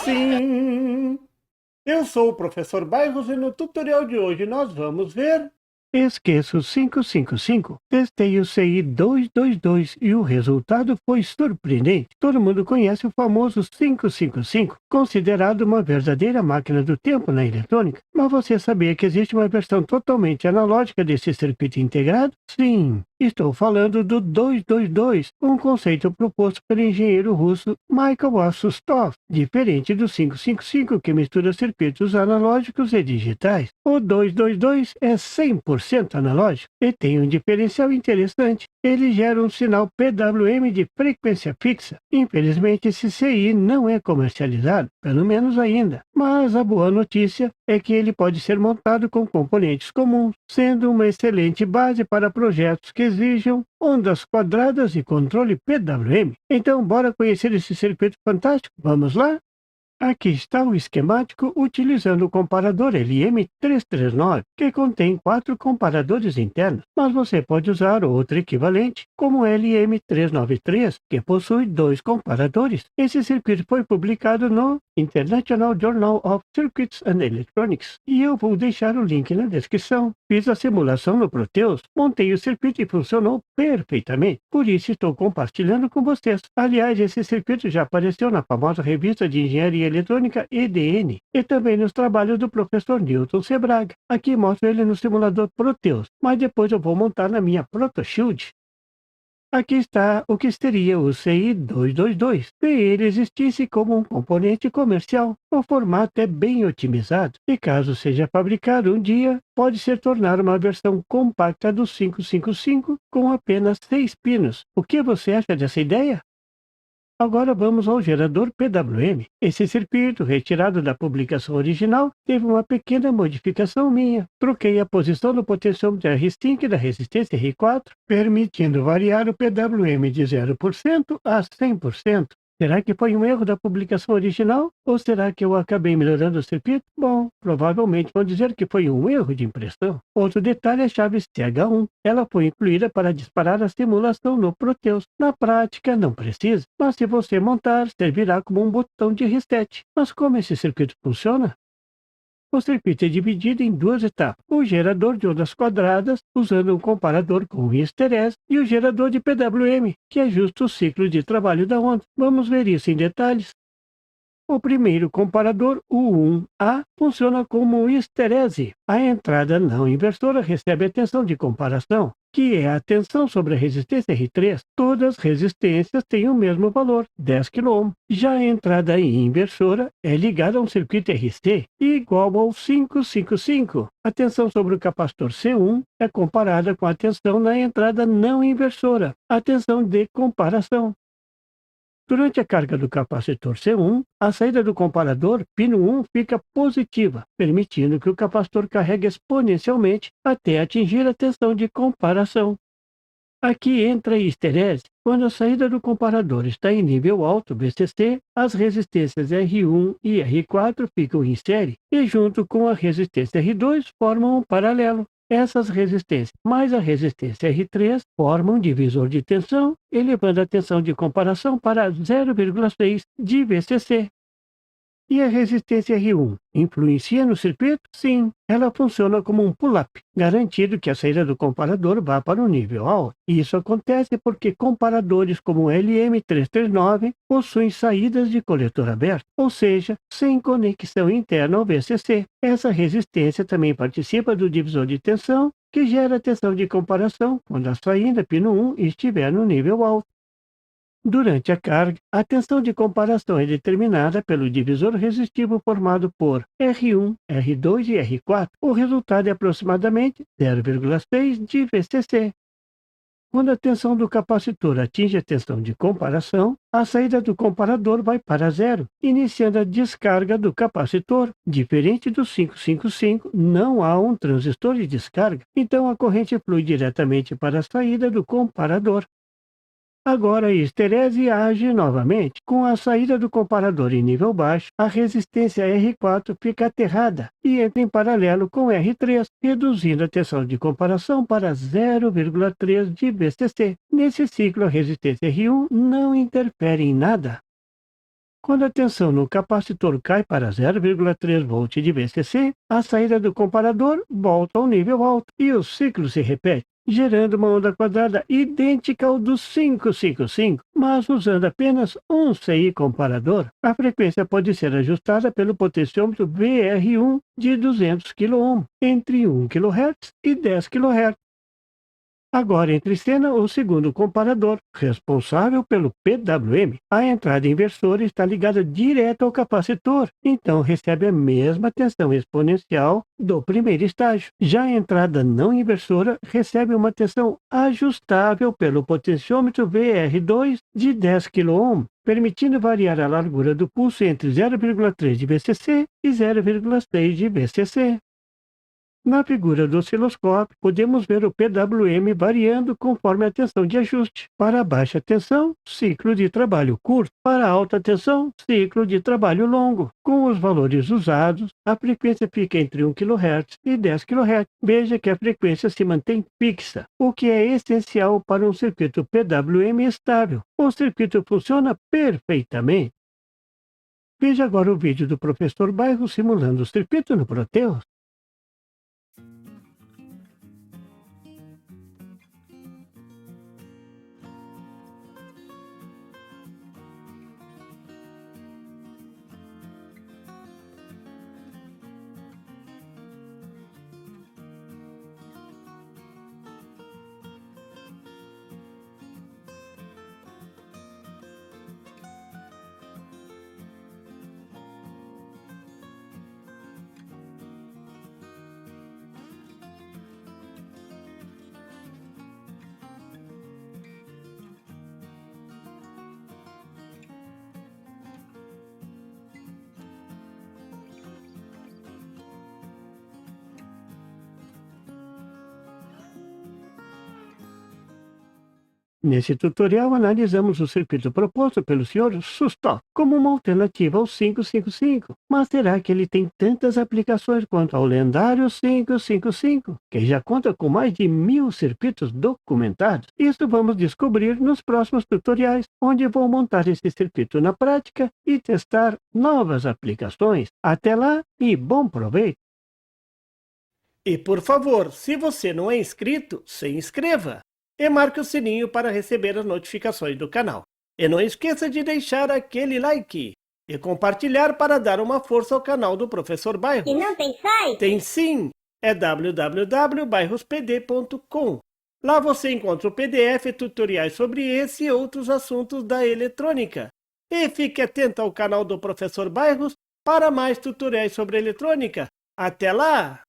Sim, eu sou o professor Bairros e no tutorial de hoje nós vamos ver. Esqueço 555. Testei o CI 222 e o resultado foi surpreendente. Todo mundo conhece o famoso 555, considerado uma verdadeira máquina do tempo na eletrônica. Mas você sabia que existe uma versão totalmente analógica desse circuito integrado? Sim, estou falando do 222, um conceito proposto pelo engenheiro russo Michael Assustov, diferente do 555 que mistura circuitos analógicos e digitais. O 222 é 100% analógico e tem um diferencial interessante. Ele gera um sinal PWM de frequência fixa. Infelizmente, esse CI não é comercializado, pelo menos ainda. Mas a boa notícia é que ele pode ser montado com componentes comuns, sendo uma excelente base para projetos que exijam ondas quadradas e controle PWM. Então, bora conhecer esse circuito fantástico? Vamos lá? Aqui está o esquemático utilizando o comparador LM339, que contém 4 comparadores internos, mas você pode usar outro equivalente, como o LM393, que possui 2 comparadores. Esse circuito foi publicado no International Journal of Circuits and Electronics, e eu vou deixar o link na descrição. Fiz a simulação no Proteus, montei o circuito e funcionou perfeitamente, por isso estou compartilhando com vocês. Aliás, esse circuito já apareceu na famosa revista de Engenharia Eletrônica EDN e também nos trabalhos do professor Newton Sebraga. Aqui mostro ele no simulador Proteus, mas depois eu vou montar na minha ProtoShield. Aqui está o que seria o CI 222, se ele existisse como um componente comercial. O formato é bem otimizado e, caso seja fabricado um dia, pode se tornar uma versão compacta do 555 com apenas 6 pinos. O que você acha dessa ideia? Agora vamos ao gerador PWM. Esse circuito, retirado da publicação original, teve uma pequena modificação minha. Troquei a posição do potenciômetro R5 da resistência R4, permitindo variar o PWM de 0% a 100%. Será que foi um erro da publicação original? Ou será que eu acabei melhorando o circuito? Bom, provavelmente vão dizer que foi um erro de impressão. Outro detalhe é a chave CH1. Ela foi incluída para disparar a simulação no Proteus. Na prática, não precisa, mas se você montar, servirá como um botão de reset. Mas como esse circuito funciona? O circuito é dividido em 2 etapas: o gerador de ondas quadradas, usando um comparador com histerese, e o gerador de PWM, que ajusta o ciclo de trabalho da onda. Vamos ver isso em detalhes. O primeiro comparador, o 1A, funciona como histerese. A entrada não inversora recebe a tensão de comparação, que é a tensão sobre a resistência R3. Todas as resistências têm o mesmo valor, 10 kΩ. Já a entrada inversora é ligada a um circuito RC, igual ao 555. A tensão sobre o capacitor C1 é comparada com a tensão na entrada não inversora, a tensão de comparação. Durante a carga do capacitor C1, a saída do comparador, pino 1, fica positiva, permitindo que o capacitor carregue exponencialmente até atingir a tensão de comparação. Aqui entra a histerese. Quando a saída do comparador está em nível alto, VCC, as resistências R1 e R4 ficam em série e, junto com a resistência R2, formam um paralelo. Essas resistências mais a resistência R3 formam um divisor de tensão, elevando a tensão de comparação para 0,6 de VCC. E a resistência R1 influencia no circuito? Sim, ela funciona como um pull-up, garantindo que a saída do comparador vá para o nível alto. Isso acontece porque comparadores como o LM339 possuem saídas de coletor aberto, ou seja, sem conexão interna ao VCC. Essa resistência também participa do divisor de tensão, que gera a tensão de comparação quando a saída pino 1 estiver no nível alto. Durante a carga, a tensão de comparação é determinada pelo divisor resistivo formado por R1, R2 e R4. O resultado é aproximadamente 0,6 de VCC. Quando a tensão do capacitor atinge a tensão de comparação, a saída do comparador vai para zero, iniciando a descarga do capacitor. Diferente do 555, não há um transistor de descarga, então a corrente flui diretamente para a saída do comparador. Agora a histerese age novamente. Com a saída do comparador em nível baixo, a resistência R4 fica aterrada e entra em paralelo com R3, reduzindo a tensão de comparação para 0,3 de VCC. Nesse ciclo, a resistência R1 não interfere em nada. Quando a tensão no capacitor cai para 0,3 volt de VCC, a saída do comparador volta ao nível alto e o ciclo se repete, gerando uma onda quadrada idêntica ao do 555, mas usando apenas um CI comparador. A frequência pode ser ajustada pelo potenciômetro VR1 de 200 kΩ, entre 1 kHz e 10 kHz. Agora entra em cena o segundo comparador, responsável pelo PWM. A entrada inversora está ligada direto ao capacitor, então recebe a mesma tensão exponencial do primeiro estágio. Já a entrada não inversora recebe uma tensão ajustável pelo potenciômetro VR2 de 10 kΩ, permitindo variar a largura do pulso entre 0,3 de VCC e 0,6 de VCC. Na figura do osciloscópio, podemos ver o PWM variando conforme a tensão de ajuste. Para baixa tensão, ciclo de trabalho curto. Para alta tensão, ciclo de trabalho longo. Com os valores usados, a frequência fica entre 1 kHz e 10 kHz. Veja que a frequência se mantém fixa, o que é essencial para um circuito PWM estável. O circuito funciona perfeitamente. Veja agora o vídeo do professor Bairro simulando o circuito no Proteus. Nesse tutorial, analisamos o circuito proposto pelo Sr. Sustock como uma alternativa ao 555. Mas será que ele tem tantas aplicações quanto ao lendário 555, que já conta com mais de 1000 circuitos documentados? Isso vamos descobrir nos próximos tutoriais, onde vou montar esse circuito na prática e testar novas aplicações. Até lá e bom proveito! E por favor, se você não é inscrito, se inscreva! E marque o sininho para receber as notificações do canal. E não esqueça de deixar aquele like e compartilhar para dar uma força ao canal do Professor Bairro. E não tem site? Tem sim! É www.bairrospd.com. Lá você encontra o PDF e tutoriais sobre esse e outros assuntos da eletrônica. E fique atento ao canal do Professor Bairros para mais tutoriais sobre eletrônica. Até lá!